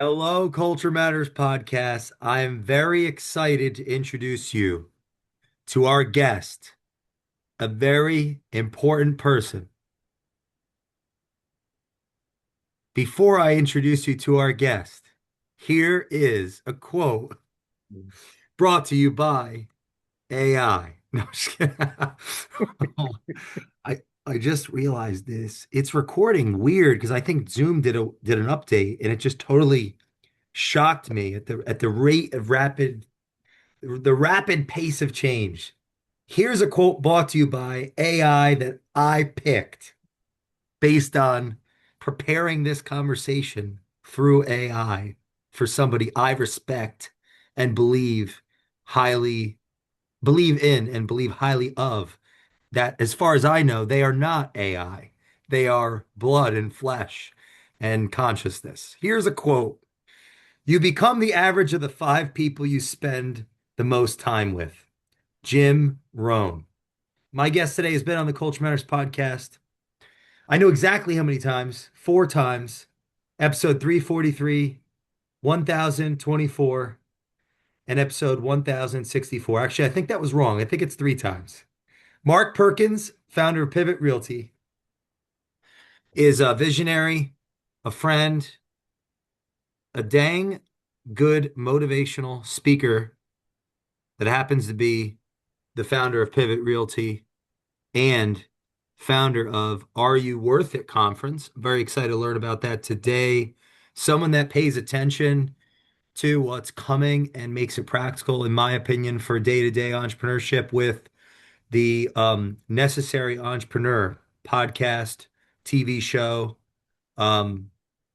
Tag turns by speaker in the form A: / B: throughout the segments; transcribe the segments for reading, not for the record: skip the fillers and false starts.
A: Hello, Culture Matters podcast. I am very excited to introduce you to our guest, a very important person. Before I introduce you to our guest, here is a quote brought to you by AI. No, I'm just kidding. Oh, I just realized this. It's recording weird because I think Zoom did an update and it just totally shocked me at the rate of rapid pace of change. Here's a quote brought to you by AI that I picked based on preparing this conversation through AI for somebody I respect and believe in and believe highly of. That, as far as I know, they are not AI. They are blood and flesh and consciousness. Here's a quote. You become the average of the five people you spend the most time with. Jim Rohn. My guest today has been on the Culture Matters podcast. I know exactly how many times. Four times. Episode 343, 1024, and episode 1064. Actually, I think that was wrong. I think it's three times. Mark Perkins, founder of Pivot Realty, is a visionary, a friend, a dang good motivational speaker that happens to be the founder of Pivot Realty and founder of Are You Worth It conference. I'm very excited to learn about that today. Someone that pays attention to what's coming and makes it practical, in my opinion, for day-to-day entrepreneurship with the Necessary Entrepreneur podcast, TV show. Um,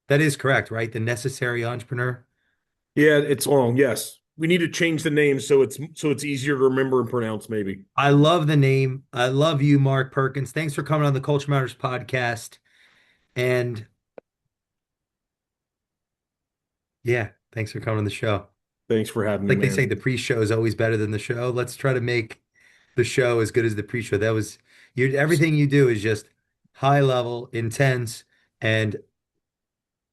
A: that is correct, right? The Necessary Entrepreneur.
B: Yeah, it's long. Yes. We need to change the name so it's easier to remember and pronounce maybe.
A: I love the name. I love you, Mark Perkins. Thanks for coming on the Culture Matters podcast. And yeah, thanks for coming on the show.
B: Thanks for having me,
A: Like they say,
B: man.
A: the pre-show is always better than the show. Let's try to make the show as good as the pre-show. That was everything you do is just high level, intense, and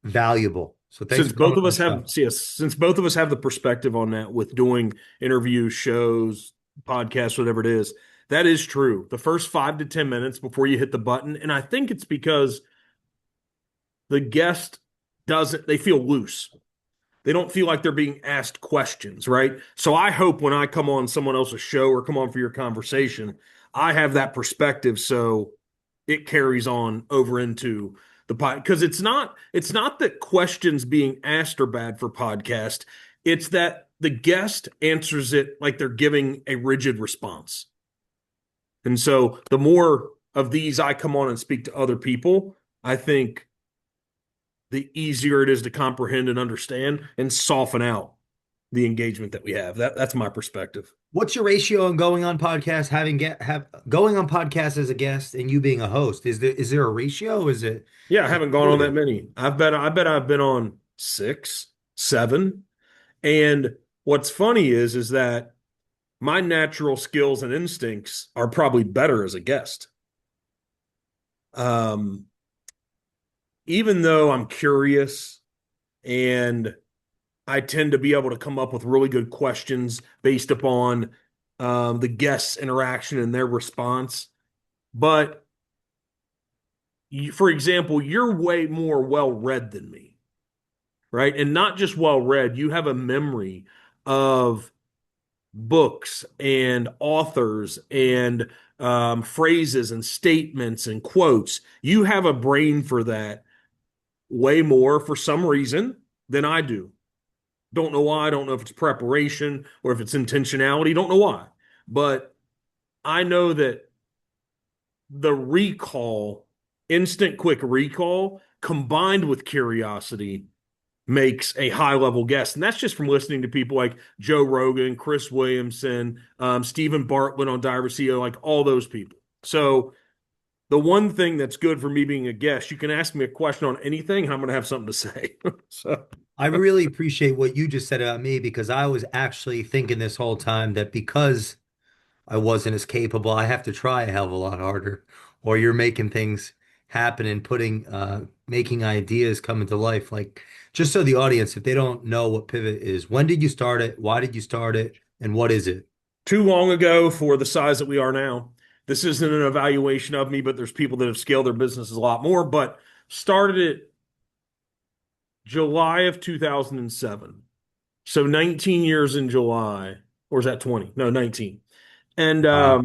A: valuable. So thanks
B: Since
A: for coming
B: both of
A: on the
B: us have
A: show.
B: yes, since both of us have the perspective on that with doing interviews, shows, podcasts, whatever it is, that is true. The first 5 to 10 minutes before you hit the button, and I think it's because the guest doesn't they feel loose. They don't feel like they're being asked questions, right? So I hope when I come on someone else's show or come on for your conversation, I have that perspective so it carries on over into the pod because it's not that questions being asked are bad for podcast. It's that the guest answers it like they're giving a rigid response. And so the more of these I come on and speak to other people, I think the easier it is to comprehend and understand and soften out the engagement that we have. That's my perspective.
A: What's your ratio on going on podcasts, having get have going on podcasts as a guest and you being a host? Is there a ratio?
B: Yeah, I
A: Is it
B: haven't gone on that
A: fluid?
B: many. I bet I've been on six, seven. And what's funny is that my natural skills and instincts are probably better as a guest. Um, Even though I'm curious and I tend to be able to come up with really good questions based upon the guest's interaction and their response. But for example, you're way more well read than me, right? And not just well read, you have a memory of books and authors and phrases and statements and quotes. You have a brain for that way more for some reason than I do. Don't know why. I don't know if it's preparation or if it's intentionality. Don't know why. But I know that the recall, instant quick recall, combined with curiosity, makes a high level guest. And that's just from listening to people like Joe Rogan, Chris Williamson, Stephen Bartlett on Diver CEO, like all those people. So the one thing that's good for me being a guest, you can ask me a question on anything, and I'm going to have something to say. So
A: I really appreciate what you just said about me because I was actually thinking this whole time that because I wasn't as capable, I have to try a hell of a lot harder, or you're making things happen and putting making ideas come into life? Like, just so the audience, if they don't know what Pivot is, when did you start it? Why did you start it? And what is it?
B: Too long ago for the size that we are now. This isn't an evaluation of me, but there's people that have scaled their businesses a lot more. But started it July of 2007. So 19 years in July, or is that 20? No, 19. And
A: Wow,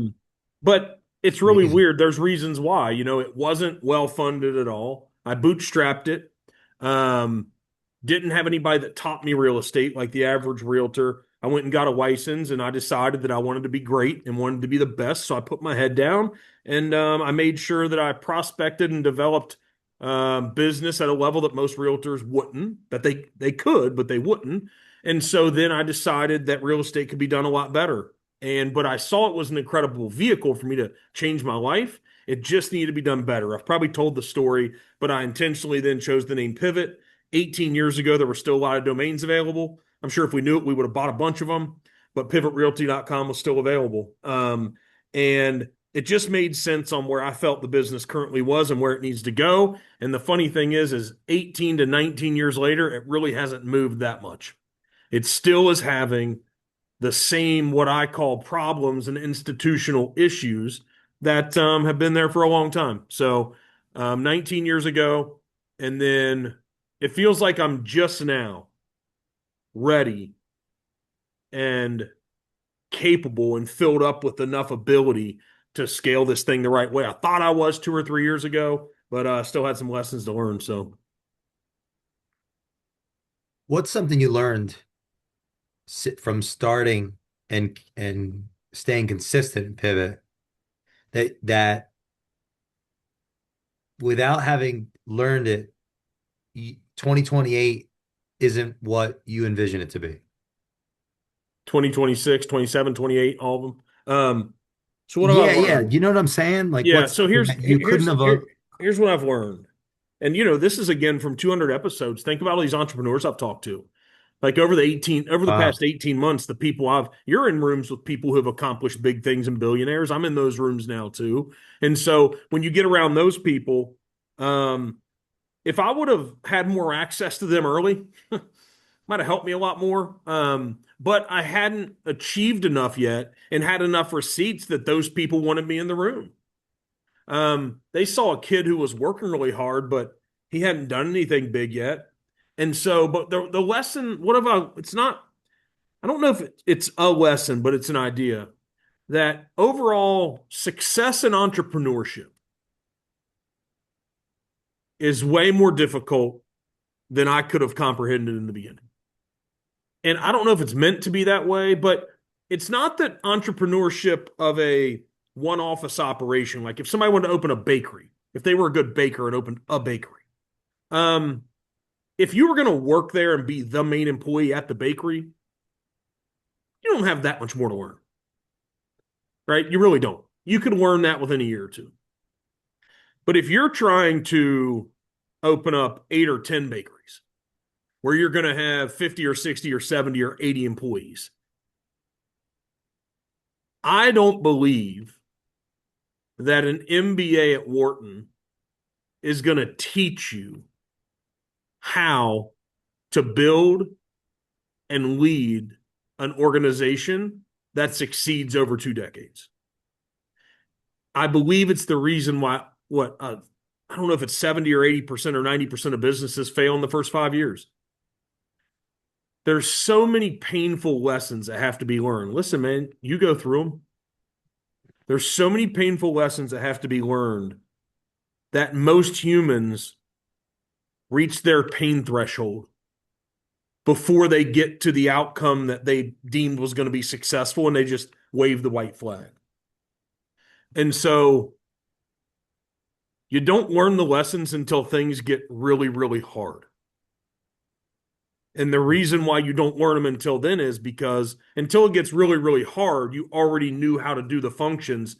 B: but it's really
A: amazing.
B: weird. There's reasons why. It wasn't well funded at all. I bootstrapped it. Um, didn't have anybody that taught me real estate like the average realtor. I went and got a license and I decided that I wanted to be great and wanted to be the best. So I put my head down and I made sure that I prospected and developed business at a level that most realtors wouldn't, that they could, but they wouldn't. And so then I decided that real estate could be done a lot better. But I saw it was an incredible vehicle for me to change my life. It just needed to be done better. I've probably told the story, but I intentionally then chose the name Pivot. 18 years ago, there were still a lot of domains available. I'm sure if we knew it, we would have bought a bunch of them, but pivotrealty.com was still available. And it just made sense on where I felt the business currently was and where it needs to go. And the funny thing is 18 to 19 years later, it really hasn't moved that much. It still is having the same, what I call problems and institutional issues that have been there for a long time. So 19 years ago, and then it feels like I'm just now ready and capable and filled up with enough ability to scale this thing the right way. I thought I was 2 or 3 years ago, but still had some lessons to learn. So
A: What's something you learned from starting and staying consistent in Pivot that without having learned it, 2028 isn't what you envision it to be?
B: 2026, 27, 28, all of them. So what have I
A: Yeah, yeah.
B: learned?
A: You know what I'm saying? Like,
B: Yeah.
A: what's
B: So
A: something
B: here's
A: that you couldn't have?
B: here's what I've learned. And this is again from 200 episodes. Think about all these entrepreneurs I've talked to. Like over the
A: Wow.
B: past 18 months, the people you're in rooms with people who have accomplished big things and billionaires. I'm in those rooms now too. And so when you get around those people, um, if I would have had more access to them early, might have helped me a lot more. But I hadn't achieved enough yet and had enough receipts that those people wanted me in the room. They saw a kid who was working really hard, but he hadn't done anything big yet. And so, but the lesson, what about, it's not, I don't know if it's a lesson, but it's an idea that overall success in entrepreneurship is way more difficult than I could have comprehended in the beginning. And I don't know if it's meant to be that way, but it's not that entrepreneurship of a one office operation, like if somebody wanted to open a bakery, if they were a good baker and opened a bakery, um, if you were going to work there and be the main employee at the bakery, you don't have that much more to learn, right? You really don't. You could learn that within a year or two. But if you're trying to open up 8 or 10 bakeries where you're going to have 50 or 60 or 70 or 80 employees, I don't believe that an MBA at Wharton is going to teach you how to build and lead an organization that succeeds over 2 decades. I believe it's the reason why I don't know if it's 70 or 80% or 90% of businesses fail in the first 5 years. There's so many painful lessons that have to be learned. Listen, man, you go through them. There's so many painful lessons that have to be learned that most humans reach their pain threshold before they get to the outcome that they deemed was going to be successful and they just wave the white flag. And so you don't learn the lessons until things get really, really hard. And the reason why you don't learn them until then is because until it gets really, really hard, you already knew how to do the functions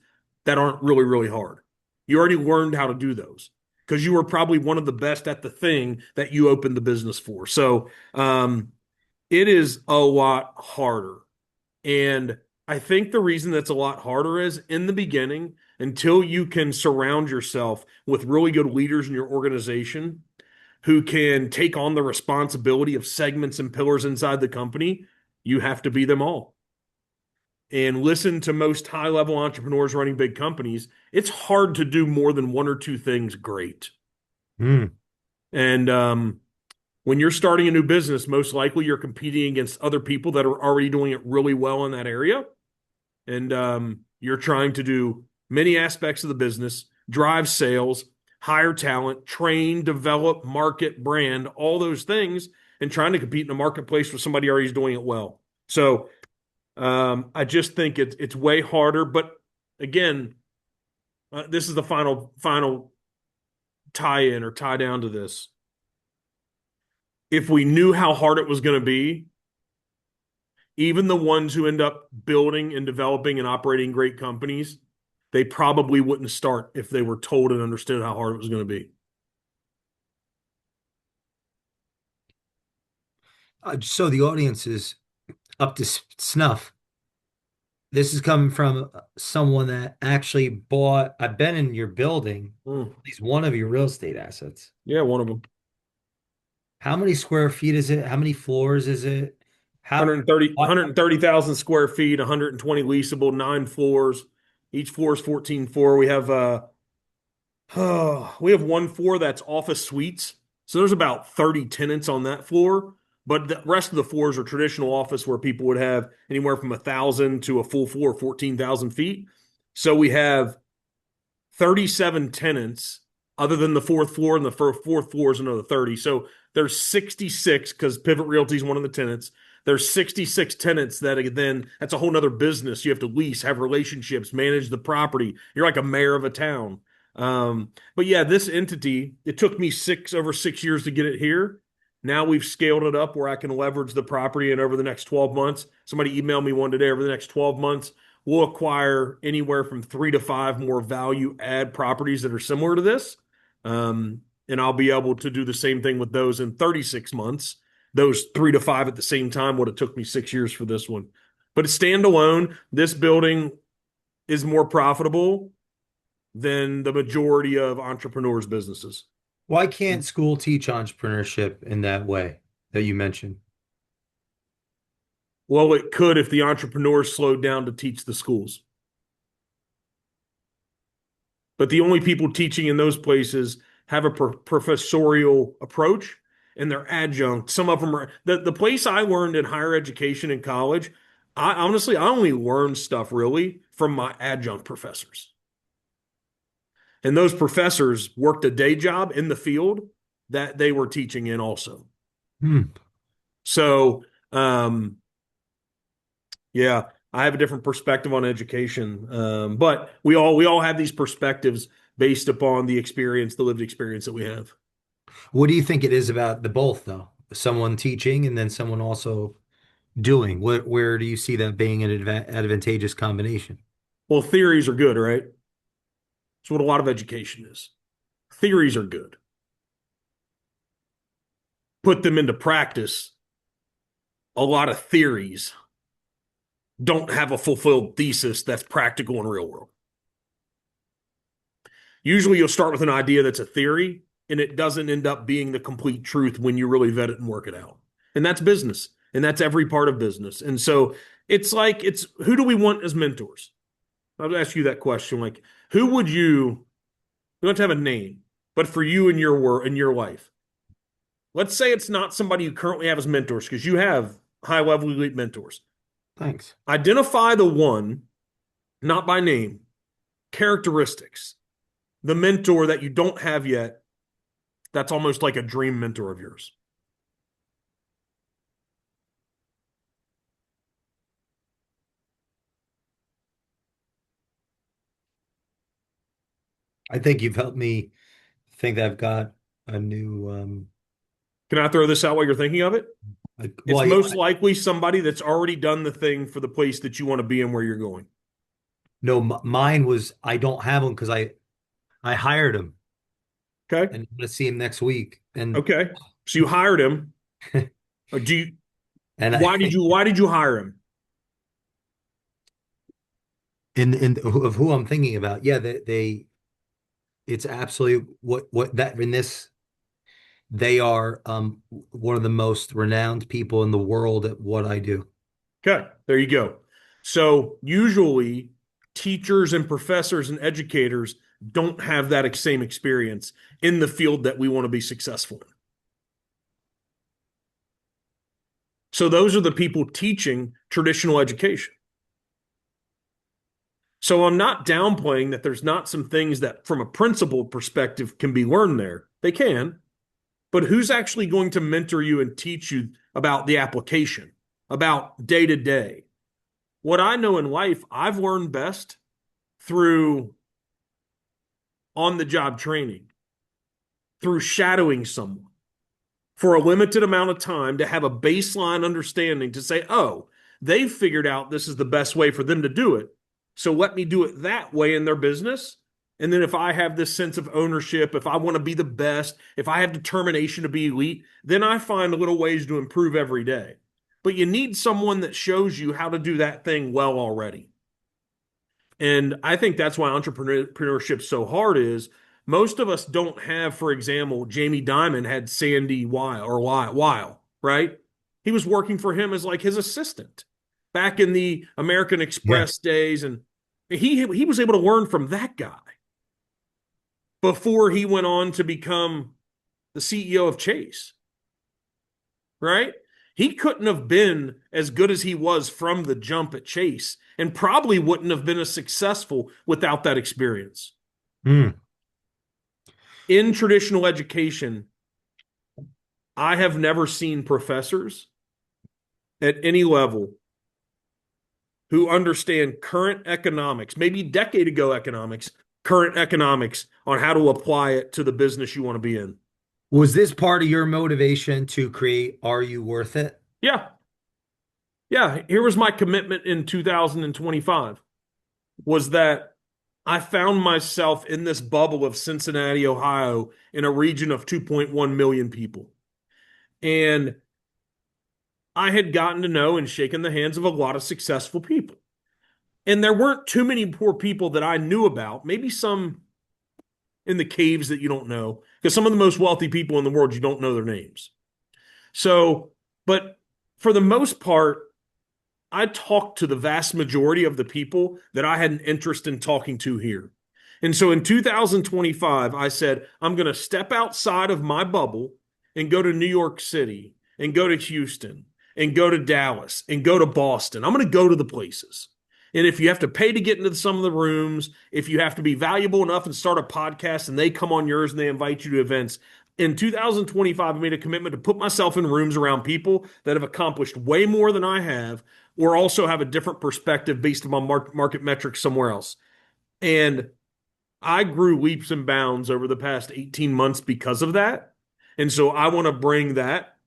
B: that aren't really, really hard. You already learned how to do those because you were probably one of the best at the thing that you opened the business for. So it is a lot harder. And I think the reason that's a lot harder is in the beginning, until you can surround yourself with really good leaders in your organization who can take on the responsibility of segments and pillars inside the company, you have to be them all. And listen to most high level entrepreneurs running big companies. It's hard to do more than one or two things great.
A: Hmm.
B: And when you're starting a new business, most likely you're competing against other people that are already doing it really well in that area. And you're trying to do many aspects of the business, drive sales, hire talent, train, develop, market, brand, all those things, and trying to compete in a marketplace where somebody already is doing it well. So I just think it's way harder. But again, this is the final tie in or tie down to this. If we knew how hard it was going to be, even the ones who end up building and developing and operating great companies, they probably wouldn't start if they were told and understood how hard it was going to be.
A: So the audience is up to snuff. This is coming from someone that actually bought, I've been in your building,
B: Mm.
A: at least one of your real estate assets.
B: Yeah, one of them.
A: How many square feet is it? How many floors is it? How,
B: 130,
A: what?
B: 130,000 square feet, 120 leasable, 9 floors. Each floor is 14 floor. We have one floor that's office suites. So there's about 30 tenants on that floor. But the rest of the floors are traditional office where people would have anywhere from 1,000 to a full floor, 14,000 feet. So we have 37 tenants other than the fourth floor, and the fourth floor is another 30. So there's 66 because Pivot Realty is one of the tenants. There's 66 tenants that then that's a whole nother business. You have to lease, have relationships, manage the property. You're like a mayor of a town. But yeah, this entity, it took me over 6 years to get it here. Now we've scaled it up where I can leverage the property, and over the next 12 months, somebody emailed me one today, over the next 12 months, we'll acquire anywhere from 3 to 5 more value add properties that are similar to this. And I'll be able to do the same thing with those in 36 months. Those 3 to 5 at the same time, what it took me 6 years for this one. But it's standalone. This building is more profitable than the majority of entrepreneurs' businesses.
A: Why can't school teach entrepreneurship in that way that you mentioned?
B: Well, it could if the entrepreneurs slowed down to teach the schools. But the only people teaching in those places have a professorial approach, and they're adjunct. Some of them are the place I learned in higher education in college. I honestly, I only learned stuff really from my adjunct professors. And those professors worked a day job in the field that they were teaching in also.
A: Hmm.
B: So, yeah, I have a different perspective on education, but we all have these perspectives based upon the experience, the lived experience that we have.
A: What do you think it is about the both, though? Someone teaching and then someone also doing. Where do you see that being an advantageous combination?
B: Well, theories are good, right? That's what a lot of education is. Theories are good. Put them into practice. A lot of theories don't have a fulfilled thesis that's practical in real world. Usually you'll start with an idea that's a theory and it doesn't end up being the complete truth when you really vet it and work it out. And that's business. And that's every part of business. And so it's who do we want as mentors? I'll ask you that question. Like, who would you don't have to have a name, but for you in your work in your life, let's say it's not somebody you currently have as mentors, because you have high level elite mentors.
A: Thanks.
B: Identify the one, not by name, characteristics, the mentor that you don't have yet, that's almost like a dream mentor of yours.
A: I think you've helped me think that I've got a new
B: Can I throw this out while you're thinking of it? It's
A: well,
B: most likely somebody that's already done the thing for the place that you want to be and where you're going.
A: no, mine was I don't have him because I hired him
B: Okay.
A: and I'm gonna see him next week. And
B: Okay. So you hired him. Or
A: and I
B: why did you hire him?
A: in of who I'm thinking about, yeah, they it's absolutely what that in this They are one of the most renowned people in the world at what I do.
B: Okay, there you go. So usually teachers and professors and educators don't have that same experience in the field that we want to be successful in. So those are the people teaching traditional education. So I'm not downplaying that there's not some things that from a principal perspective can be learned there. They can, but who's actually going to mentor you and teach you about the application, about day to day? What I know in life, I've learned best through on the job training, through shadowing someone for a limited amount of time to have a baseline understanding to say, oh, they've figured out this is the best way for them to do it. So let me do it that way in their business. And then if I have this sense of ownership, if I want to be the best, if I have determination to be elite, then I find little ways to improve every day. But you need someone that shows you how to do that thing well already. And I think that's why entrepreneurship so hard is most of us don't have, for example, Jamie Dimon had Sandy Weil, right? He was working for him as like his assistant back in the American
A: Yeah.
B: Express days. And he was able to learn from that guy before he went on to become the CEO of Chase, right? He couldn't have been as good as he was from the jump at Chase and probably wouldn't have been as successful without that experience.
A: Mm.
B: In traditional education, I have never seen professors at any level who understand current economics, maybe decade ago economics, current economics on how to apply it to the business you want to be in.
A: Was this part of your motivation to create Are You Worth It?
B: Yeah. Yeah. Here was my commitment in 2025 was that I found myself in this bubble of Cincinnati, Ohio, in a region of 2.1 million people. And I had gotten to know and shaken the hands of a lot of successful people. And there weren't too many poor people that I knew about, maybe some in the caves that you don't know, because some of the most wealthy people in the world, you don't know their names. So, but for the most part, I talked to the vast majority of the people that I had an interest in talking to here. And so in 2025, I said, I'm going to step outside of my bubble and go to New York City and go to Houston and go to Dallas and go to Boston. I'm going to go to the places. And if you have to pay to get into some of the rooms, if you have to be valuable enough and start a podcast and they come on yours and they invite you to events, in 2025, I made a commitment to put myself in rooms around people that have accomplished way more than I have or also have a different perspective based upon market metrics somewhere else. And I grew leaps and bounds over the past 18 months because of that. And so I want to bring that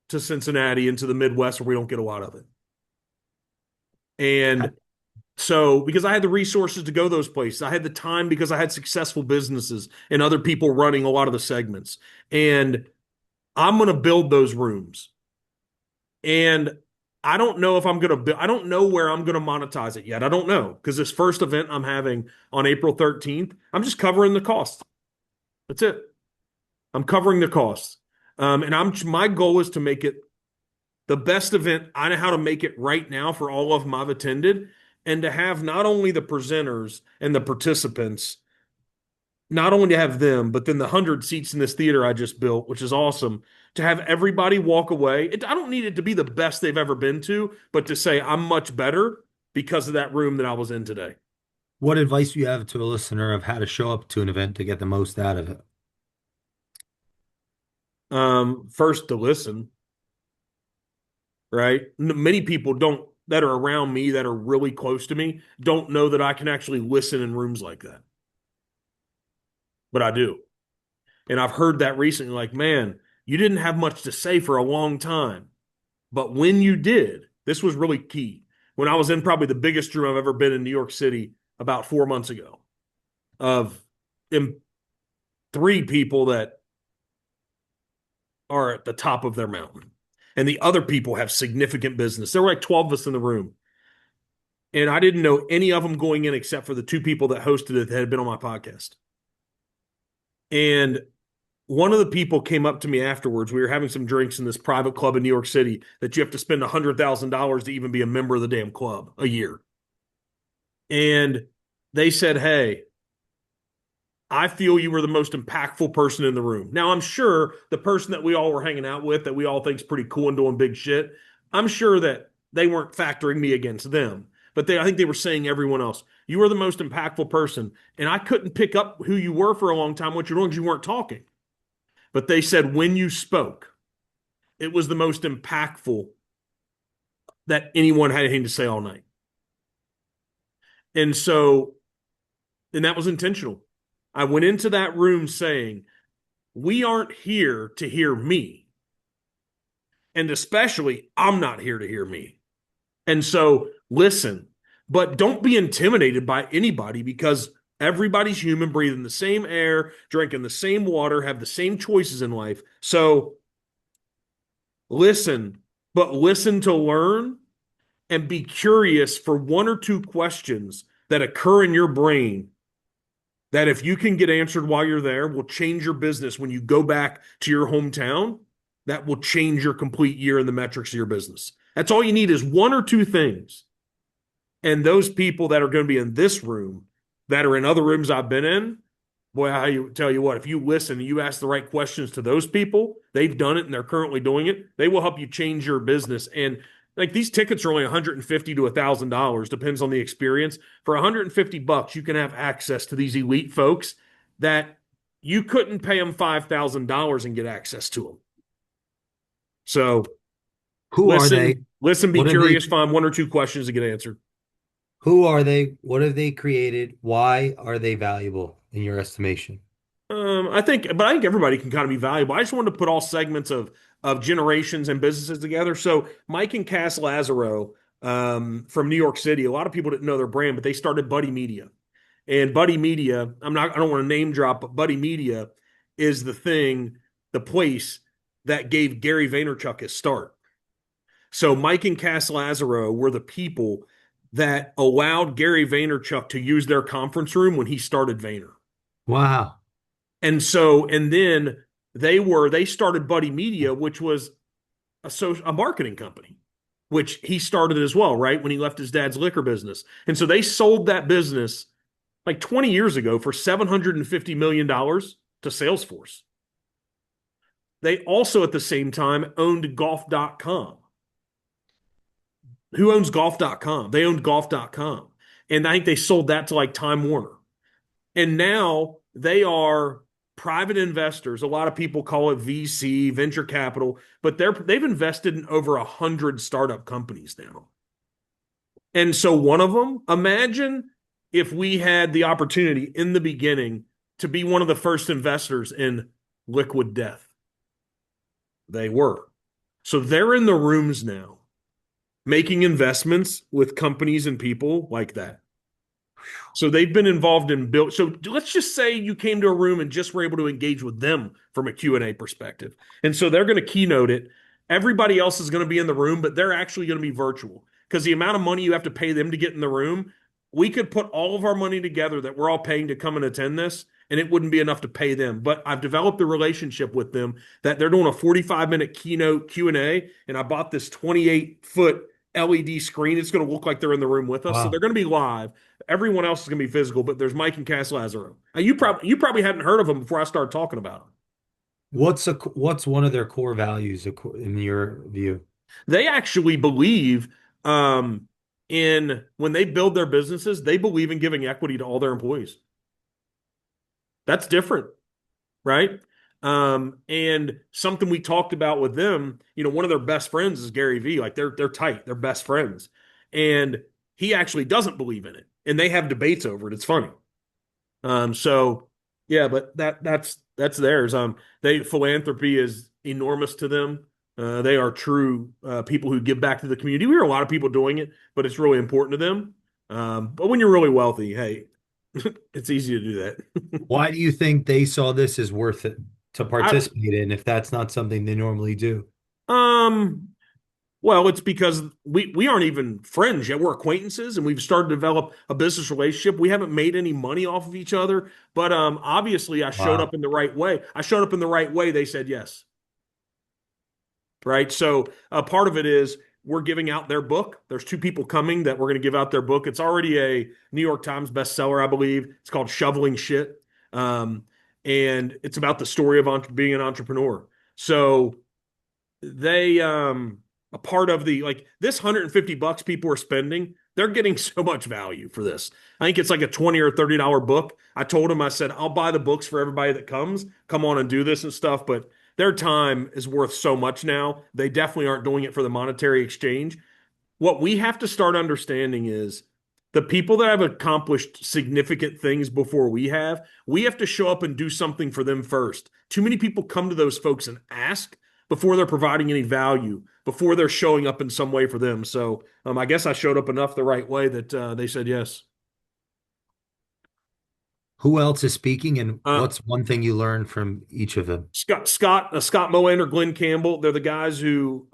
B: to Cincinnati into the Midwest where we don't get a lot of it. And so, because I had the resources to go those places, I had the time because I had successful businesses and other people running a lot of the segments. And I'm going to build those rooms. And I don't know if I'm going to, I don't know where I'm going to monetize it yet. I don't know because this first event I'm having on April 13th, I'm just covering the cost. That's it. I'm covering the costs. And my goal is to make it the best event. I know how to make it right now for all of them I've attended and to have not only the presenters and the participants, not only to have them, but then the 100 seats in this theater I just built, which is awesome, to have everybody walk away. I don't need it to be the best they've ever been to, but to say I'm much better because of that room that I was in today.
A: What advice do you have to a listener of how to show up to an event to get the most out of it?
B: First to listen, right? Many people don't that are around me that are really close to me don't know that I can actually listen in rooms like that, but I do. And I've heard that recently, like, man, you didn't have much to say for a long time. But when you did, this was really key. When I was in probably the biggest room I've ever been in New York City about 4 months ago, of three people that are at the top of their mountain. And the other people have significant business. There were like 12 of us in the room. And I didn't know any of them going in except for the two people that hosted it that had been on my podcast. And one of the people came up to me afterwards. We were having some drinks in this private club in New York City that you have to spend $100,000 to even be a member of the damn club a year. And they said, "Hey, I feel you were the most impactful person in the room." Now, I'm sure the person that we all were hanging out with that we all think's pretty cool and doing big shit, I'm sure that they weren't factoring me against them. But I think they were saying everyone else, you were the most impactful person. And I couldn't pick up who you were for a long time, what you're doing, because you weren't talking. But they said when you spoke, it was the most impactful that anyone had anything to say all night. And so, and that was intentional. I went into that room saying, we aren't here to hear me. And especially, I'm not here to hear me. And so, listen, but don't be intimidated by anybody because everybody's human, breathing the same air, drinking the same water, have the same choices in life. So, listen, but listen to learn and be curious for one or two questions that occur in your brain that if you can get answered while you're there will change your business when you go back to your hometown. That will change your complete year in the metrics of your business. That's all you need is one or two things. And those people that are going to be in this room that are in other rooms I've been in, boy, tell you what, if you listen and you ask the right questions to those people, they've done it and they're currently doing it, they will help you change your business. And like these tickets are only $150 to $1,000, depends on the experience. For $150, you can have access to these elite folks that you couldn't pay them $5,000 and get access to them. So
A: Who are they?
B: listen, be
A: What have they
B: curious, find one or two questions to get answered.
A: Who are they? What have they created? Why are they valuable in your estimation?
B: I think everybody can kind of be valuable. I just wanted to put all segments of generations and businesses together. So Mike and Cass Lazaro from New York City, a lot of people didn't know their brand, but they started Buddy Media. And Buddy Media, I don't want to name drop, but Buddy Media is the place that gave Gary Vaynerchuk his start. So Mike and Cass Lazaro were the people that allowed Gary Vaynerchuk to use their conference room when he started Vayner.
A: Wow.
B: And then they started Buddy Media, which was a marketing company, which he started as well, right? When he left his dad's liquor business. And so they sold that business like 20 years ago for $750 million to Salesforce. They also at the same time owned golf.com. Who owns golf.com? They owned golf.com. And I think they sold that to like Time Warner. And now they are private investors. A lot of people call it VC, venture capital, but they've invested in over 100 startup companies now. And so one of them, imagine if we had the opportunity in the beginning to be one of the first investors in Liquid Death. They were. So they're in the rooms now, making investments with companies and people like that. So they've been involved in build. So let's just say you came to a room and just were able to engage with them from a Q&A perspective. And so they're going to keynote it. Everybody else is going to be in the room, but they're actually going to be virtual because the amount of money you have to pay them to get in the room, we could put all of our money together that we're all paying to come and attend this, and it wouldn't be enough to pay them. But I've developed a relationship with them that they're doing a 45-minute keynote Q&A, and I bought this 28-foot LED screen. It's going to look like they're in the room with us. So they're
A: Wow.
B: going to be live. Everyone else is going to be physical, but there's Mike and Cass Lazaro. You probably hadn't heard of them before I started talking about them.
A: What's one of their core values in your view?
B: They actually believe in when they build their businesses, they believe in giving equity to all their employees. That's different, right? And something we talked about with them, one of their best friends is Gary Vee. Like they're tight, they're best friends, and he actually doesn't believe in it, and they have debates over it. It's funny. So yeah, but that's theirs. Philanthropy is enormous to them. They are true people who give back to the community. We hear a lot of people doing it, but it's really important to them. But when you're really wealthy, hey, it's easy to do that.
A: Why do you think they saw this as worth it to
B: I
A: participate in if that's not something they normally do?
B: um Well, it's because we aren't even friends yet. We're acquaintances, and we've started to develop a business relationship. We haven't made any money off of each other, but obviously, I showed up
A: Wow.
B: in the right way. I showed up in the right way. They said yes, right? So part of it is we're giving out their book. There's two people coming that we're going to give out their book. It's already a New York Times bestseller, I believe. It's called Shoveling Shit, um, and it's about the story of being an entrepreneur. So they a part of the like this $150 people are spending, they're getting so much value for this. I think it's like a $20 or $30 book. I told them, I said, I'll buy the books for everybody that comes, come on and do this and stuff, but their time is worth so much now. They definitely aren't doing it for the monetary exchange. What we have to start understanding is the people that have accomplished significant things before we have to show up and do something for them first. Too many people come to those folks and ask before they're providing any value, before they're showing up in some way for them. So I guess I showed up enough the right way that they said yes.
A: Who else is speaking, and
B: Uh,
A: what's one thing you learned from each of them?
B: Scott Moen or Glenn Campbell. They're the guys who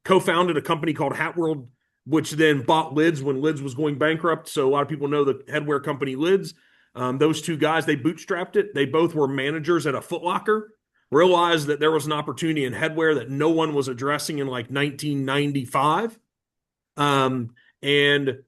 B: co-founded a company called Hat World, which then bought Lids when Lids was going bankrupt. So a lot of people know the headwear company Lids. Those two guys, they bootstrapped it. They both were managers at a Foot Locker. Realized that there was an opportunity in headwear that no one was addressing in like 1995, and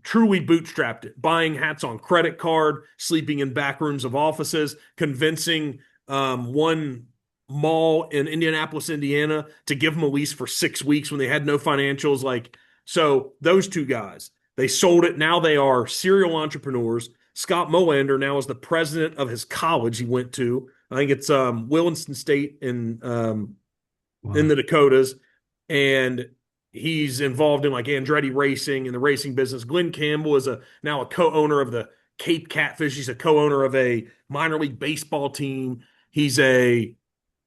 B: truly bootstrapped it, buying hats on credit card, sleeping in back rooms of offices, convincing one mall in Indianapolis, Indiana, to give them a lease for 6 weeks when they had no financials. Like, so those two guys, they sold it. Now they are serial entrepreneurs. Scott Molander now is the president of his college he went to. I think it's Williston State in
A: Wow.
B: the Dakotas, and he's involved in like Andretti Racing and the racing business. Glenn Campbell is a now a co-owner of the Cape Catfish. He's a co-owner of a minor league baseball team. He's a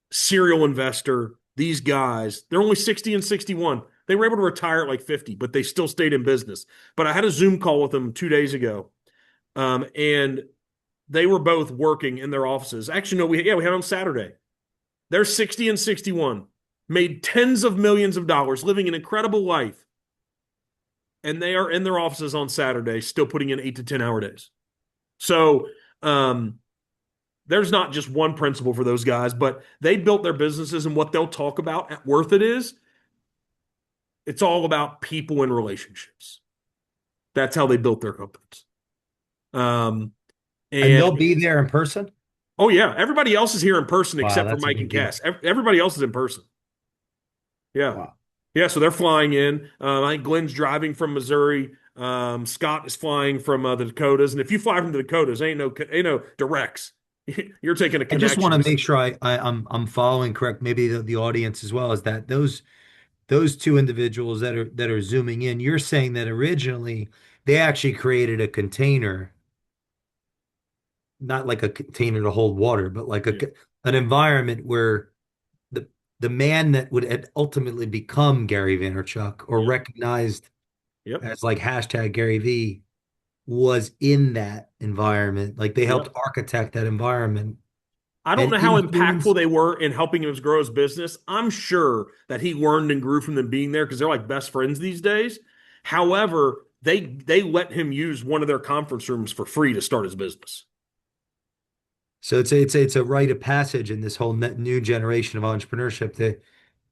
B: serial investor. These guys, they're only 60 and 61. They were able to retire at like 50, but they still stayed in business. But I had a Zoom call with them 2 days ago, and they were both working in their offices. Actually, no, we had on Saturday. They're 60 and 61, made tens of millions of dollars, living an incredible life. And they are in their offices on Saturday, still putting in 8 to 10 hour days. So um, there's not just one principle for those guys, but they built their businesses, and what they'll talk about at Worth It is it's all about people and relationships. That's how they built their companies. Um,
A: And
B: and
A: they'll be there in person?
B: oh yeah, everybody else is here in person
A: Wow,
B: except for
A: that's a
B: Mike and
A: big deal.
B: Cass. Everybody else is in person. Yeah.
A: Wow.
B: Yeah, so they're flying in. I think Glenn's driving from Missouri. Scott is flying from the Dakotas. And if you fly from the Dakotas, ain't no directs. You're taking a
A: I just want to
B: connections.
A: make sure I'm following correct, maybe the audience as well, is that those two individuals that are zooming in, you're saying that originally they actually created a container, not like a container to hold water, but like
B: Yeah.
A: an environment where the the man that would ultimately become Gary Vaynerchuk or
B: Yep.
A: recognized
B: Yep.
A: as like hashtag Gary V was in that environment. Like they helped
B: Yep.
A: architect that environment
B: I don't
A: and
B: know how impactful
A: influence.
B: they were in helping him grow his business. I'm sure that he learned and grew from them being there because they're like best friends these days. However, they let him use one of their conference rooms for free to start his business.
A: So it's a rite of passage in this whole new generation of entrepreneurship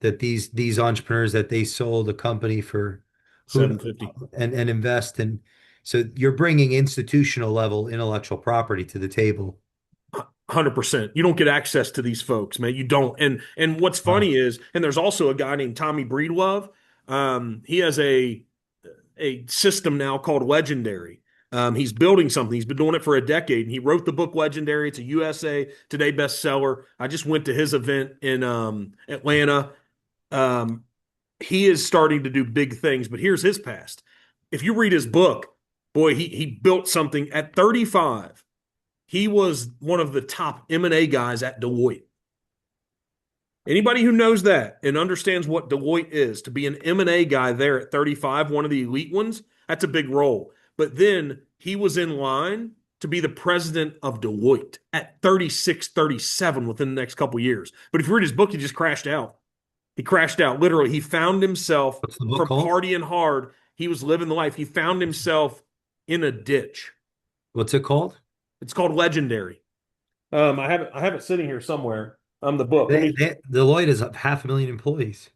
A: that these entrepreneurs that they sold a company for who
B: 750.
A: and invest in. So you're bringing institutional level intellectual property to the table.
B: 100%. You don't get access to these folks, man. You don't. And what's
A: Wow.
B: funny is, and there's also a guy named Tommy Breedlove. He has a system now called Legendary. He's building something. He's been doing it for a decade, and he wrote the book Legendary. It's a USA Today bestseller. I just went to his event in Atlanta. Um, he is starting to do big things, but here's his past. If you read his book, boy, he built something at 35. He was one of the top M&A guys at Deloitte. Anybody who knows that and understands what Deloitte is, to be an M&A guy there at 35, one of the elite ones, that's a big role. But then he was in line to be the president of Deloitte at 36, 37 within the next couple of years. But if you read his book, he just crashed out. He crashed out. Literally, he found himself
A: What's the book
B: from
A: called?
B: partying hard. He was living the life. He found himself in a ditch.
A: What's it called?
B: It's called Legendary. I have it sitting here somewhere. The book. Let me.
A: Deloitte is 500,000 employees.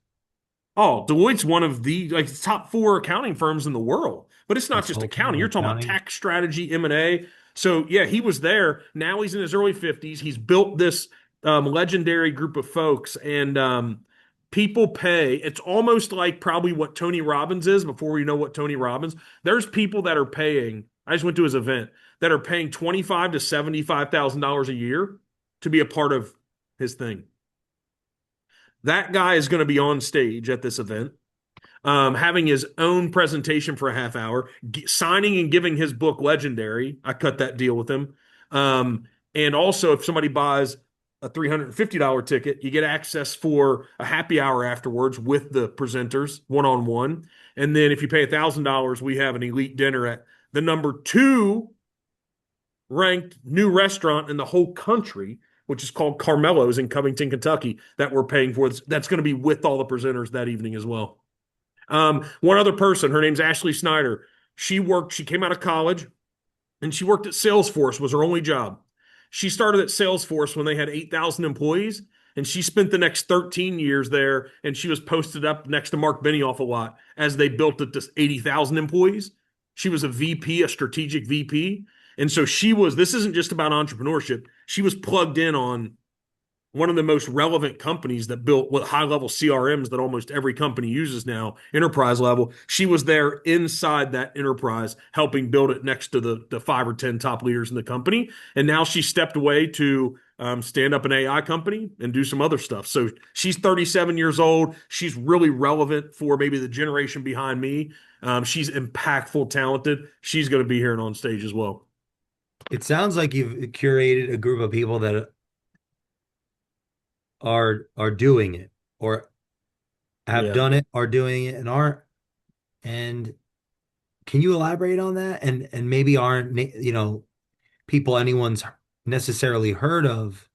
B: Oh, Deloitte's one of the like top four accounting firms in the world. But it's not just accounting.
A: Consulting,
B: You're talking about
A: accounting.
B: tax strategy, M&A. So yeah, he was there. Now he's in his early 50s. He's built this legendary group of folks, and people pay. It's almost like probably what Tony Robbins is before we know what Tony Robbins. There's people that are paying. I just went to his event that are paying 25 to $75,000 a year to be a part of his thing. That guy is going to be on stage at this event, having his own presentation for a half hour, signing and giving his book Legendary. I cut that deal with him. And also, if somebody buys a $350 ticket, you get access for a happy hour afterwards with the presenters one on one. And then if you pay $1,000, we have an elite dinner at the number two ranked new restaurant in the whole country, which is called Carmelo's in Covington, Kentucky, that we're paying for. That's going to be with all the presenters that evening as well. One other person, her name's Ashley Snyder. She came out of college and she worked at Salesforce, was her only job. She started at Salesforce when they had 8,000 employees, and she spent the next 13 years there, and she was posted up next to Mark Benioff a lot as they built it to 80,000 employees. She was a VP, a strategic VP. And so this isn't just about entrepreneurship. She was plugged in on one of the most relevant companies that built what high level CRMs that almost every company uses now, enterprise level. She was there inside that enterprise, helping build it next to the 5 or 10 top leaders in the company. And now she stepped away to stand up an AI company and do some other stuff. So she's 37 years old. She's really relevant for maybe the generation behind me. She's impactful, talented. She's going to be here and on stage as well.
A: It sounds like you've curated a group of people that are doing it or have
B: Yeah.
A: done it, are doing it and aren't. And can you elaborate on that? And maybe aren't, people anyone's necessarily heard of,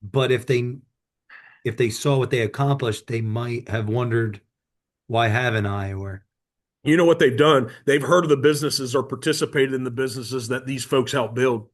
A: but if they saw what they accomplished, they might have wondered, why haven't I? Or
B: You know what they've done? They've heard of the businesses or participated in the businesses that these folks help build.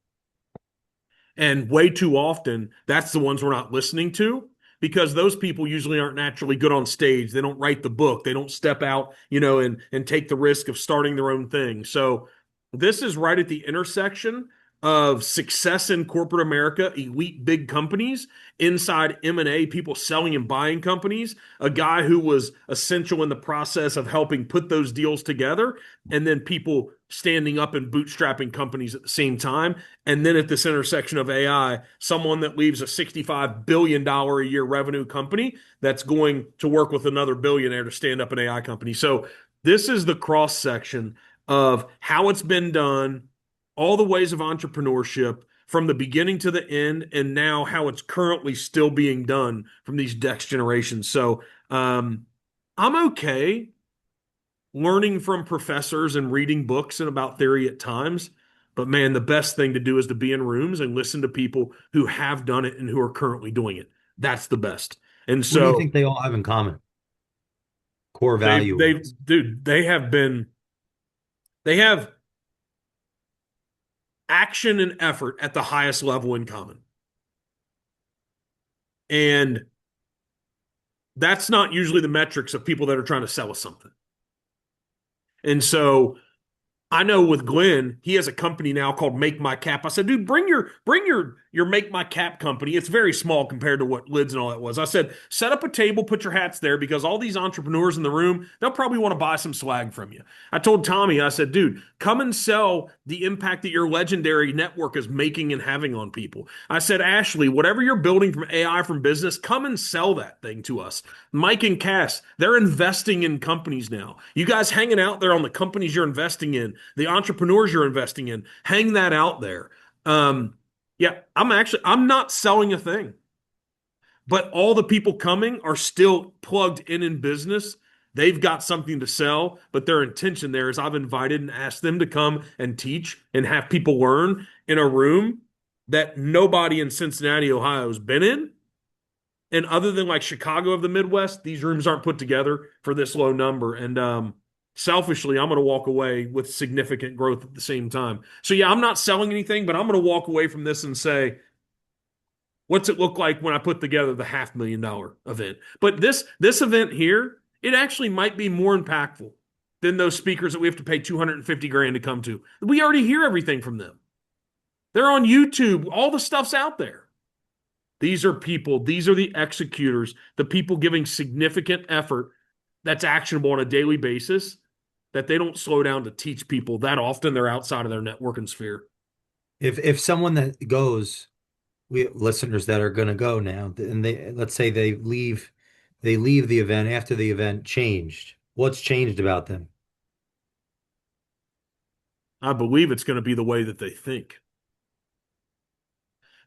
B: And way too often, that's the ones we're not listening to because those people usually aren't naturally good on stage. They don't write the book. They don't step out, and take the risk of starting their own thing. So this is right at the intersection of success in corporate America, elite big companies, inside M&A, people selling and buying companies, a guy who was essential in the process of helping put those deals together, and then people standing up and bootstrapping companies at the same time. And then at this intersection of AI, someone that leaves a $65 billion a year revenue company that's going to work with another billionaire to stand up an AI company. So this is the cross section of how it's been done, all the ways of entrepreneurship from the beginning to the end, and now how it's currently still being done from these next generations. So I'm okay learning from professors and reading books and about theory at times. But man, the best thing to do is to be in rooms and listen to people who have done it and who are currently doing it. That's the best. And
A: what do you
B: so
A: think they all have in common, core
B: they've
A: value
B: they've
A: wise?
B: dude, they have action and effort at the highest level in common. And that's not usually the metrics of people that are trying to sell us something. And so I know with Glenn, he has a company now called Make My Cap. I said, dude, bring your Make My Cap company. It's very small compared to what Lids and all that was. I said, set up a table, put your hats there because all these entrepreneurs in the room, they'll probably want to buy some swag from you. I told Tommy, I said, dude, come and sell the impact that your legendary network is making and having on people. I said, Ashley, whatever you're building from AI from business, come and sell that thing to us. Mike and Cass, they're investing in companies now. You guys hanging out there on the companies you're investing in, the entrepreneurs you're investing in, hang that out there. Yeah, I'm not selling a thing, but all the people coming are still plugged in business. They've got something to sell, but their intention there is I've invited and asked them to come and teach and have people learn in a room that nobody in Cincinnati, Ohio has been in And other than like Chicago of the Midwest, these rooms aren't put together for this low number. And selfishly, I'm going to walk away with significant growth at the same time. So yeah, I'm not selling anything, but I'm going to walk away from this and say, what's it look like when I put together the $500,000 event? But this event here, it actually might be more impactful than those speakers that we have to pay 250 grand to come to. We already hear everything from them. They're on YouTube. All the stuff's out there. These are people, these are the executors, the people giving significant effort that's actionable on a daily basis that they don't slow down to teach people that often they're outside of their networking sphere.
A: If someone that goes, we have listeners that are going to go now, and they let's say they leave the event after the event changed. What's changed about them?
B: I believe it's going to be the way that they think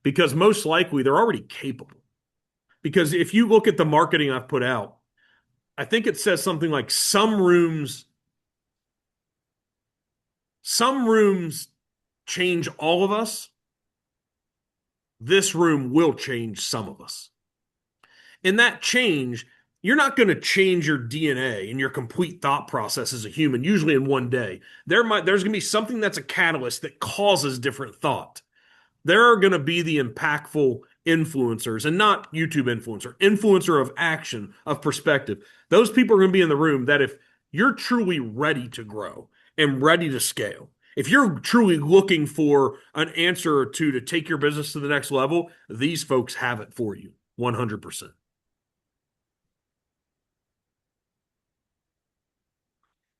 B: because most likely they're already capable. Because if you look at the marketing I've put out, I think it says something like some rooms change all of us. This room will change some of us. In that change, you're not going to change your DNA and your complete thought process as a human, usually in one day. There's going to be something that's a catalyst that causes different thought. There are going to be the impactful influencers and not YouTube influencer of action, of perspective. Those people are going to be in the room that if you're truly ready to grow and ready to scale, if you're truly looking for an answer or two to take your business to the next level, these folks have it for you 100%.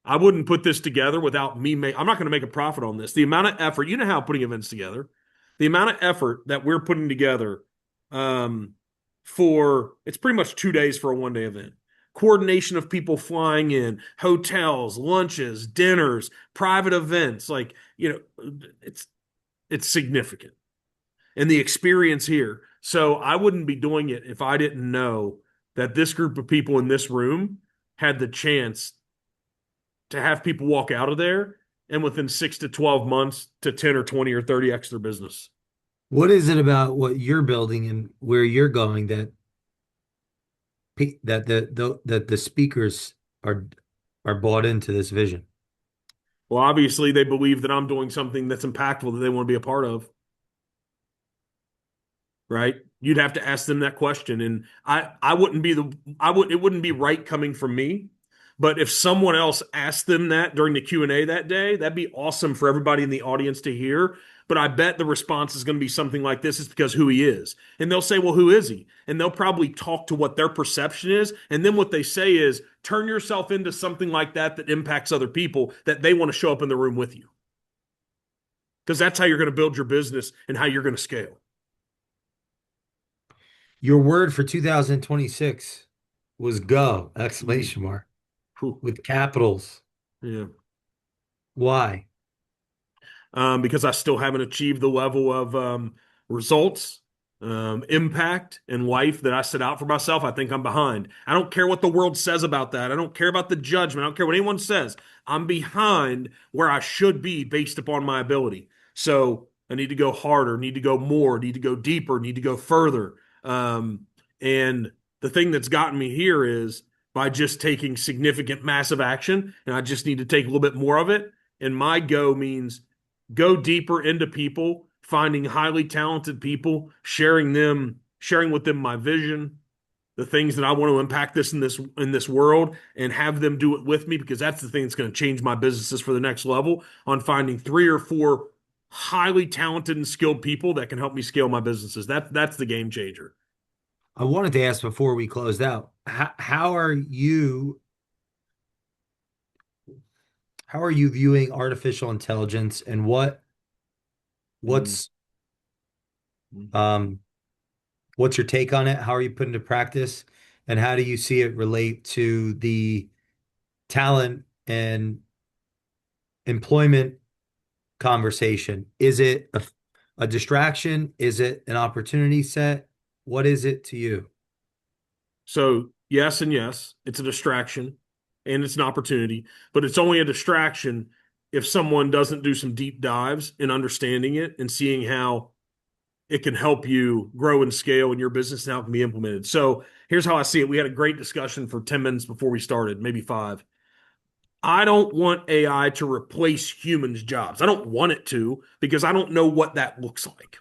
B: I wouldn't put this together without I'm not going to make a profit on this. The amount of effort, you know how putting events together, the amount of effort that we're putting together um, for it's pretty much 2 days for a 1 day event. Coordination of people flying in, hotels, lunches, dinners, private events, like, it's it's significant. And the experience here. So I wouldn't be doing it if I didn't know that this group of people in this room had the chance to have people walk out of there and within 6 to 12 months to 10 or 20 or 30x their business.
A: What is it about what you're building and where you're going that that the speakers are bought into this vision?
B: Well, obviously, they believe that I'm doing something that's impactful that they want to be a part of, right? You'd have to ask them that question. And I wouldn't be it wouldn't be right coming from me. But if someone else asked them that during the Q&A that day, that'd be awesome for everybody in the audience to hear. But I bet the response is going to be something like this is because who he is. And they'll say, well, who is he? And they'll probably talk to what their perception is. And then what they say is turn yourself into something like that that impacts other people that they want to show up in the room with you. Because that's how you're going to build your business and how you're going to scale.
A: Your word for 2026 was go!
B: Mm.
A: Exclamation mark
B: Whew.
A: with capitals.
B: Yeah.
A: Why?
B: Because I still haven't achieved the level of results, impact, and life that I set out for myself. I think I'm behind. I don't care what the world says about that. I don't care about the judgment. I don't care what anyone says. I'm behind where I should be based upon my ability. So I need to go harder, need to go more, need to go deeper, need to go further. And the thing that's gotten me here is by just taking significant, massive action, and I just need to take a little bit more of it. And my go means go deeper into people, finding highly talented people, sharing with them my vision, the things that I want to impact this world, and have them do it with me because that's the thing that's going to change my businesses for the next level on finding 3 or 4 highly talented and skilled people that can help me scale my businesses. That's the game changer.
A: I wanted to ask before we closed out, how are you viewing artificial intelligence and
B: Mm.
A: what's um what's your take on it? How are you putting it into practice? And how do you see it relate to the talent and employment conversation? Is it a distraction? Is it an opportunity set? What is it to you?
B: So yes and yes, it's a distraction and it's an opportunity, but it's only a distraction if someone doesn't do some deep dives in understanding it and seeing how it can help you grow and scale, and your business now can be implemented. So here's how I see it. We had a great discussion for 10 minutes before we started, maybe five. I don't want AI to replace humans' jobs. I don't want it to because I don't know what that looks like.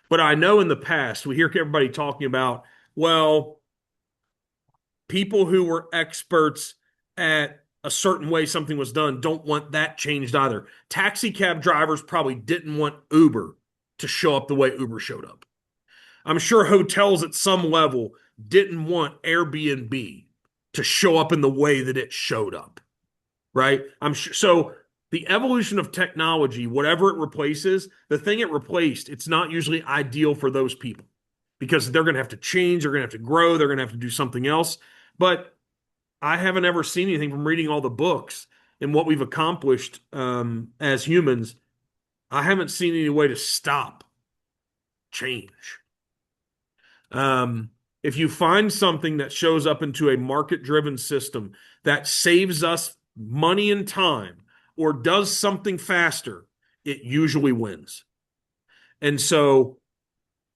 B: But I know in the past, we hear everybody talking about, well, people who were experts at a certain way something was done don't want that changed either. Taxi cab drivers probably didn't want Uber to show up the way Uber showed up. I'm sure hotels at some level didn't want Airbnb to show up in the way that it showed up, right? I'm sure. So the evolution of technology, whatever it replaces, the thing it replaced, it's not usually ideal for those people because they're going to have to change, they're going to have to grow, they're going to have to do something else. But I haven't ever seen anything from reading all the books and what we've accomplished as humans. I haven't seen any way to stop change. If you find something that shows up into a market-driven system that saves us money and time or does something faster, it usually wins. And so,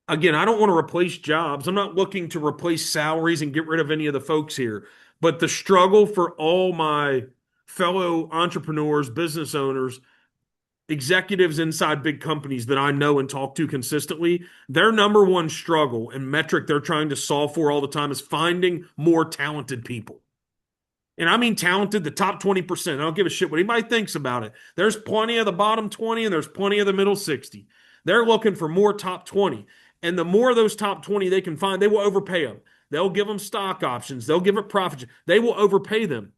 B: again, I don't want to replace jobs. I'm not looking to replace salaries and get rid of any of the folks here. But the struggle for all my fellow entrepreneurs, business owners, executives inside big companies that I know and talk to consistently, their number one struggle and metric they're trying to solve for all the time is finding more talented people. And I mean talented, the top 20%. I don't give a shit what anybody thinks about it. There's plenty of the bottom 20 and there's plenty of the middle 60. They're looking for more top 20. And the more of those top 20 they can find, they will overpay them. They'll give them stock options. They'll give it profit. They will overpay them.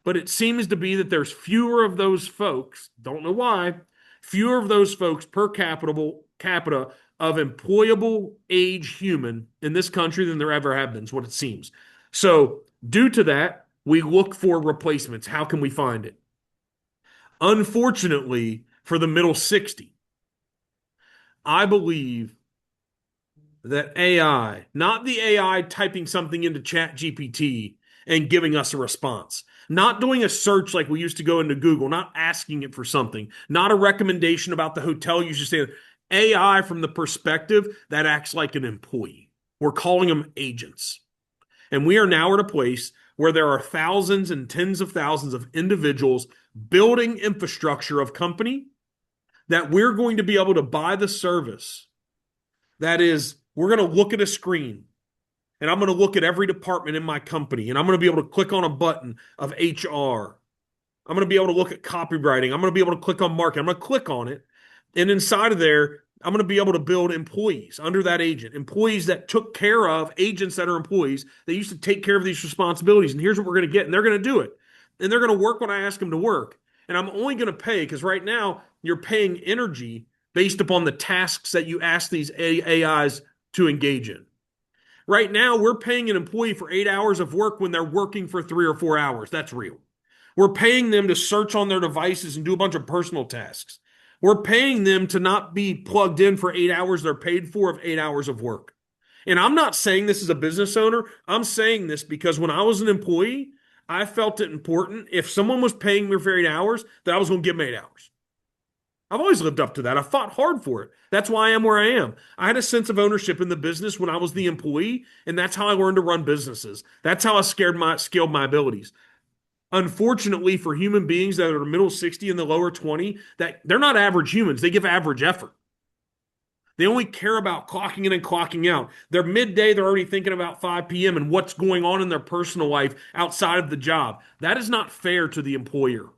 B: But it seems to be that there's fewer of those folks, don't know why, fewer of those folks per capita of employable age human in this country than there ever have been, is what it seems. So, due to that, we look for replacements. How can we find it? Unfortunately, for the middle 60, I believe that AI, not the AI typing something into Chat GPT and giving us a response, not doing a search like we used to go into Google, not asking it for something, not a recommendation about the hotel you should stay at. AI from the perspective that acts like an employee. We're calling them agents. And we are now at a place where there are thousands and tens of thousands of individuals building infrastructure of company that we're going to be able to buy the service. That is, we're going to look at a screen and I'm going to look at every department in my company and I'm going to be able to click on a button of HR. I'm going to be able to look at copywriting. I'm going to be able to click on marketing. I'm going to click on it. And inside of there, I'm going to be able to build employees under that agent, employees that took care of agents that are employees. They used to take care of these responsibilities. And here's what we're going to get. And they're going to do it. And they're going to work when I ask them to work. And I'm only going to pay because right now you're paying energy based upon the tasks that you ask these AIs to engage in. Right now, we're paying an employee for 8 hours of work when they're working for 3 or 4 hours. That's real. We're paying them to search on their devices and do a bunch of personal tasks. We're paying them to not be plugged in for 8 hours they're paid for of 8 hours of work. And I'm not saying this as a business owner. I'm saying this because when I was an employee, I felt it important. If someone was paying me for 8 hours, that I was going to give them 8 hours. I've always lived up to that. I fought hard for it. That's why I am where I am. I had a sense of ownership in the business when I was the employee, and that's how I learned to run businesses. That's how I scaled my abilities. Unfortunately, for human beings that are middle 60 and the lower 20, that they're not average humans. They give average effort. They only care about clocking in and clocking out. They're midday, they're already thinking about 5 p.m. and what's going on in their personal life outside of the job. That is not fair to the employer.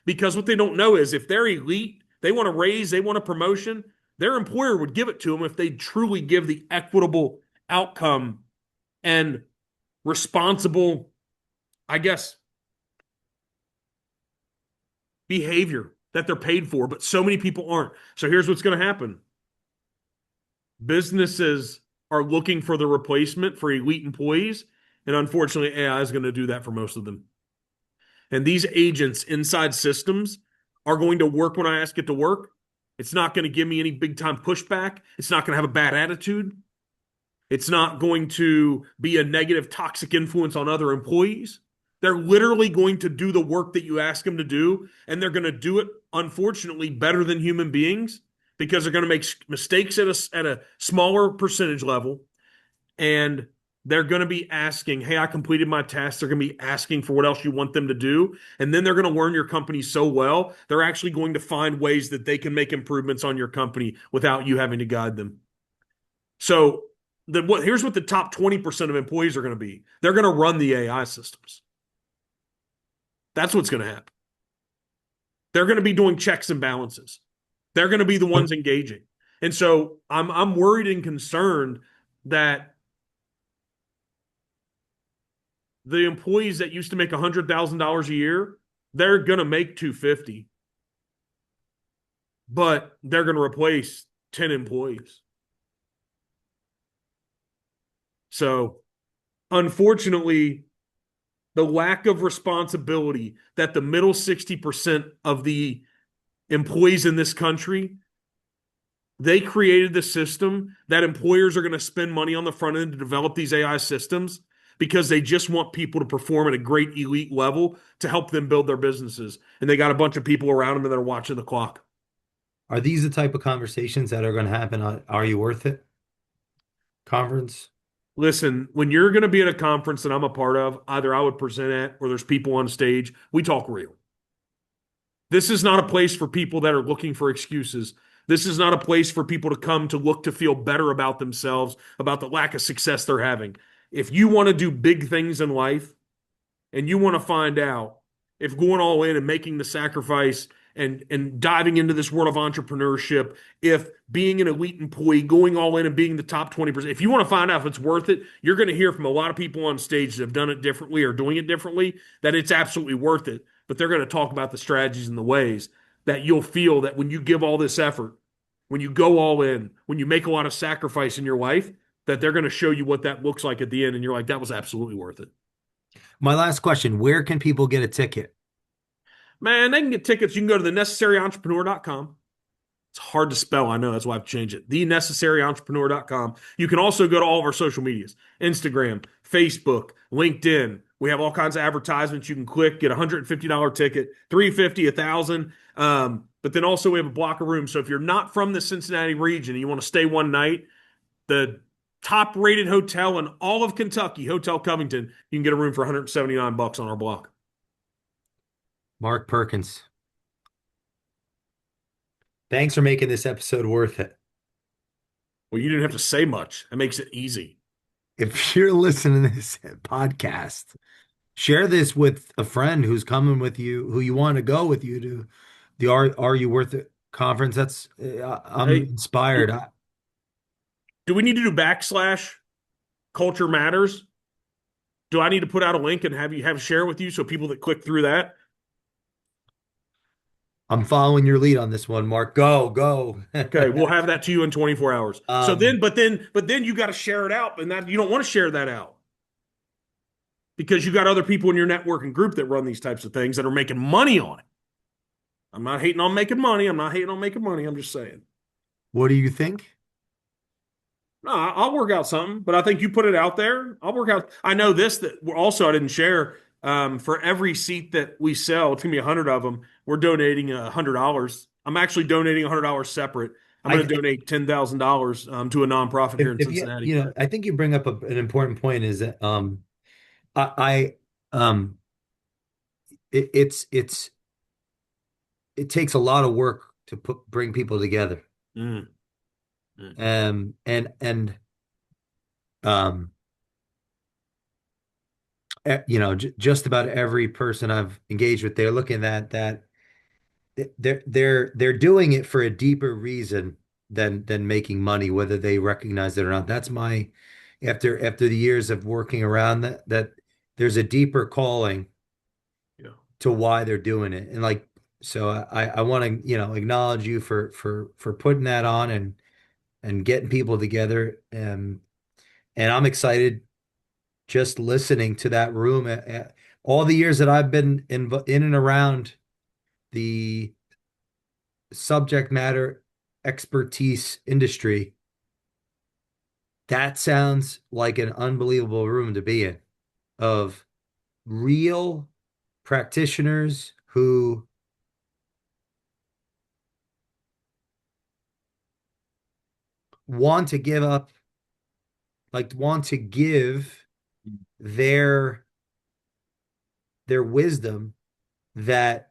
B: Because what they don't know is if they're elite, they want a raise, they want a promotion, their employer would give it to them if they truly give the equitable outcome and responsible, I guess, behavior that they're paid for. But so many people aren't. So here's what's going to happen. Businesses are looking for the replacement for elite employees. And unfortunately, AI is going to do that for most of them. And these agents inside systems are going to work when I ask it to work. It's not going to give me any big time pushback. It's not going to have a bad attitude. It's not going to be a negative, toxic influence on other employees. They're literally going to do the work that you ask them to do, and they're going to do it, unfortunately, better than human beings because they're going to make mistakes at a smaller percentage level, and they're going to be asking, "Hey, I completed my task." They're going to be asking for what else you want them to do, and then they're going to learn your company so well, they're actually going to find ways that they can make improvements on your company without you having to guide them. So, here's what the top 20% of employees are going to be. They're going to run the AI systems. That's what's going to happen. They're going to be doing checks and balances. They're going to be the ones engaging. And so I'm worried and concerned that the employees that used to make $100,000 a year, they're going to make 250, but they're going to replace 10 employees. So, unfortunately, the lack of responsibility that the middle 60% of the employees in this country, they created the system that employers are going to spend money on the front end to develop these AI systems because they just want people to perform at a great elite level to help them build their businesses. And they got a bunch of people around them that are watching the clock.
A: Are these the type of conversations that are going to happen on Are You Worth It conference?
B: Listen, when you're going to be at a conference that I'm a part of, either I would present at or there's people on stage, we talk real. This is not a place for people that are looking for excuses. This is not a place for people to come to look to feel better about themselves, about the lack of success they're having. If you want to do big things in life and you want to find out if going all in and making the sacrifice and diving into this world of entrepreneurship, if being an elite employee, going all in and being the top 20%, if you want to find out if it's worth it, you're going to hear from a lot of people on stage that have done it differently or doing it differently, that it's absolutely worth it. But they're going to talk about the strategies and the ways that you'll feel that when you give all this effort, when you go all in, when you make a lot of sacrifice in your life, that they're going to show you what that looks like at the end. And you're like, that was absolutely worth it.
A: My last question, where can people get a ticket?
B: Man, they can get tickets. You can go to thenecessaryentrepreneur.com. It's hard to spell. I know. That's why I've changed it. Thenecessaryentrepreneur.com. You can also go to all of our social medias, Instagram, Facebook, LinkedIn. We have all kinds of advertisements you can click, get a $150 ticket, $350, 1,000. But then also we have a block of rooms. So if you're not from the Cincinnati region and you want to stay one night, the top rated hotel in all of Kentucky, Hotel Covington, you can get a room for $179 on our block.
A: Mark Perkins. Thanks for making this episode worth it.
B: Well, you didn't have to say much. That makes it easy.
A: If you're listening to this podcast, share this with a friend who's coming with you, who you want to go with you to the Are You Worth It conference. That's I'm
B: Hey,
A: inspired.
B: do, do we need to do backslash culture matters? Do I need to put out a link and have you have share with you so people that click through that?
A: I'm following your lead on this one, Mark. Go, go.
B: Okay, we'll have that to you in 24 hours. So
A: Um,
B: but then you got to share it out, and that you don't want to share that out because you got other people in your networking group that run these types of things that are making money on it. I'm not hating on making money. I'm not hating on making money. I'm just saying.
A: what do you think?
B: No, I'll work out something, but I think you put it out there. I'll work out. I know this that also I didn't share. For every seat that we sell, it's gonna be 100 of them. We're donating $100. I'm actually donating $100 separate. I'm
A: I
B: going to donate $10,000 to a nonprofit here in
A: if you
B: Cincinnati.
A: you know, I think you bring up an important point is that I it's it takes a lot of work to bring people together.
B: Mm, mm.
A: And um j just about every person I've engaged with, they're looking at that they're doing it for a deeper reason than making money, whether they recognize it or not. That's my after the years of working around that there's a deeper calling
B: Yeah.
A: to why they're doing it. And like so I want to, acknowledge you for putting that on and getting people together. And I'm excited just listening to that room. All the years that I've been in and around the subject matter expertise industry, that sounds like an unbelievable room to be in of real practitioners who want to give up, like want to give their wisdom that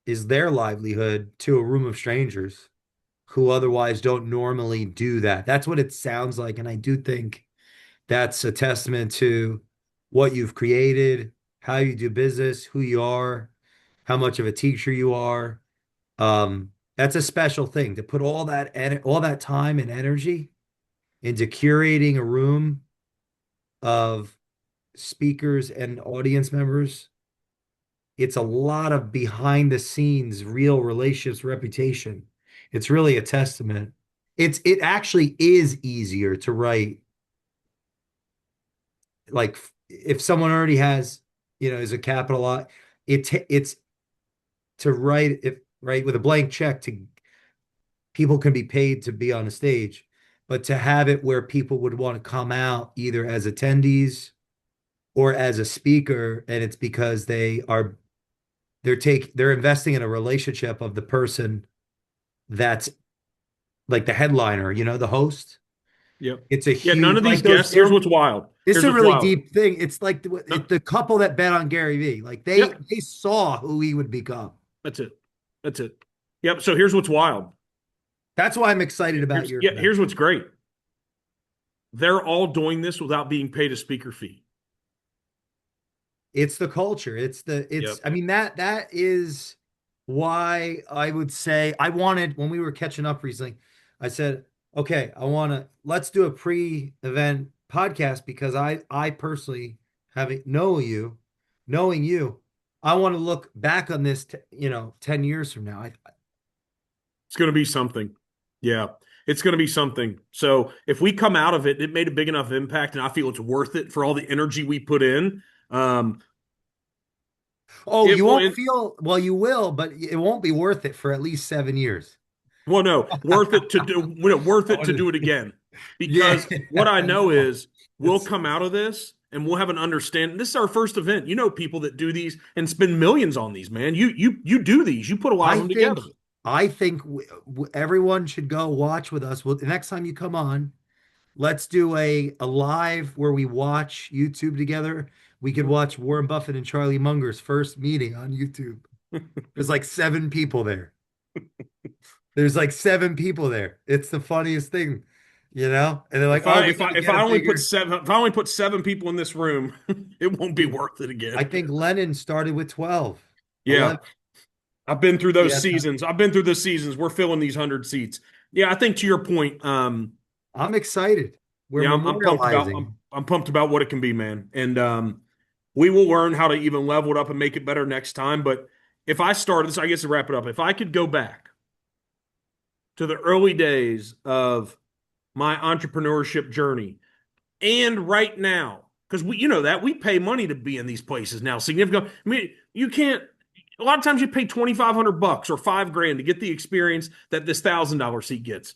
A: is their livelihood to a room of strangers who otherwise don't normally do that. That's what it sounds like. And I do think that's a testament to what you've created, how you do business, who you are, how much of a teacher you are. That's a special thing to put all that time and energy into curating a room of speakers and audience members. It's a lot of behind the scenes, real relationships, reputation. It's really a testament. It actually is easier to write, like if someone already has, is a capital I, it's to write if right with a blank check to people can be paid to be on a stage, but to have it where people would want to come out either as attendees or as a speaker, and it's because they're investing in a relationship of the person that's like the headliner, the host.
B: Yep.
A: It's a
B: Yeah, none
A: huge
B: of these
A: like those
B: guests. Here's what's wild.
A: it's
B: Here's
A: a
B: what's
A: really
B: wild.
A: deep thing. It's like
B: No,
A: the couple that bet on Gary Vee, like
B: yep,
A: they saw who he would become.
B: that's it. That's it. Yep. So here's what's wild.
A: That's why I'm excited about your event.
B: Here's what's great. They're all doing this without being paid a speaker fee.
A: It's the culture.
B: Yep.
A: I mean that is why I would say I wanted when we were catching up recently, I said, okay, let's do a pre-event podcast because I personally having knowing you, I want to look back on this 10 years from now.
B: It's going to be something. Yeah. It's going to be something. So if we come out of it, it made a big enough impact, and I feel it's worth it for all the energy we put in. Um,
A: Oh,
B: it
A: you
B: will.
A: won't feel, well, you will, but it won't be worth it for at least 7 years.
B: Well, no, worth it to do. Worth it to do it again,
A: Yeah,
B: because what I
A: I
B: know
A: know.
B: is we'll
A: It's
B: come out of this and we'll have an understanding. This is our first event. You know, people that do these and spend millions on these, man. You do these. You put a lot of
A: I
B: them
A: think
B: together.
A: I think everyone should go watch with us. Well, the next time you come on, let's do a live where we watch YouTube together. We could watch Warren Buffett and Charlie Munger's first meeting on YouTube. There's like 7 people there. There's like 7 people there. It's the funniest thing, And they're like,
B: If
A: "Oh,
B: I
A: we
B: if
A: got
B: I
A: to
B: if
A: get
B: I
A: a
B: only put
A: bigger."
B: seven if I only put 7 people in this room, it won't be worth it
A: I
B: again.
A: think Lennon started with 12,
B: Yeah,
A: 11.
B: I've been through those
A: Yeah,
B: seasons. I've been through the seasons. We're filling these 100 seats. Yeah, I think to your point,
A: I'm excited. We're
B: yeah, I'm pumped about
A: memorializing.
B: I'm pumped about what it can be, man. And we will learn how to even level it up and make it better next time. But if I started this, I guess to wrap it up, if I could go back to the early days of my entrepreneurship journey and right now, because you know that we pay money to be in these places now, significant. I mean, you can't. A lot of times you pay $2,500 or $5,000 to get the experience that this $1,000 seat gets.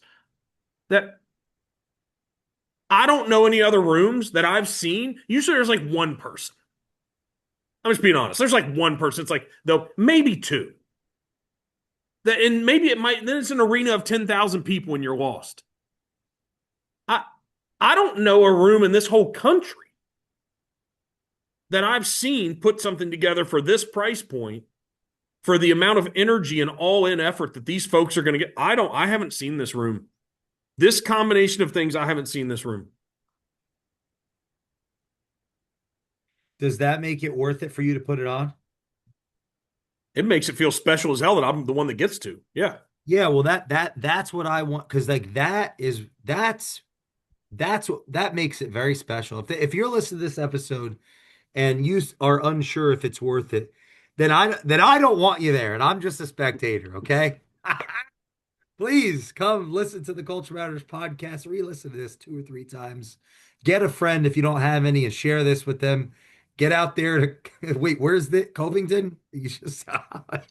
B: That I don't know any other rooms that I've seen. Usually there's like one person. I'm just being honest. There's like one person. It's like though maybe two. That and maybe it might. Then it's an arena of 10,000 people and you're lost. I I don't know a room in this whole country that I've seen put something together for this price point, for the amount of energy and all in effort that these folks are going to get. I haven't seen this room. This combination of things, I haven't seen this room.
A: Does that make it worth it for you to put it on?
B: It makes it feel special as hell that I'm the one that gets to. Yeah.
A: Yeah, well that's what I want because like that makes it very special. If you're listening to this episode and you are unsure if it's worth it, then I don't want you there and I'm just a spectator, okay? Please come listen to the Culture Matters podcast, re-listen to this 2 or 3 times. Get a friend if you don't have any and share this with them. Get out there to wait, where's the Covington? You just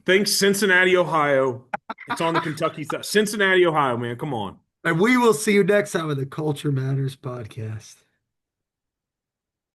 B: Thanks, Cincinnati, Ohio. It's on the Kentucky side. Cincinnati, Ohio, man. Come on.
A: and we will see you next time with the Culture Matters podcast.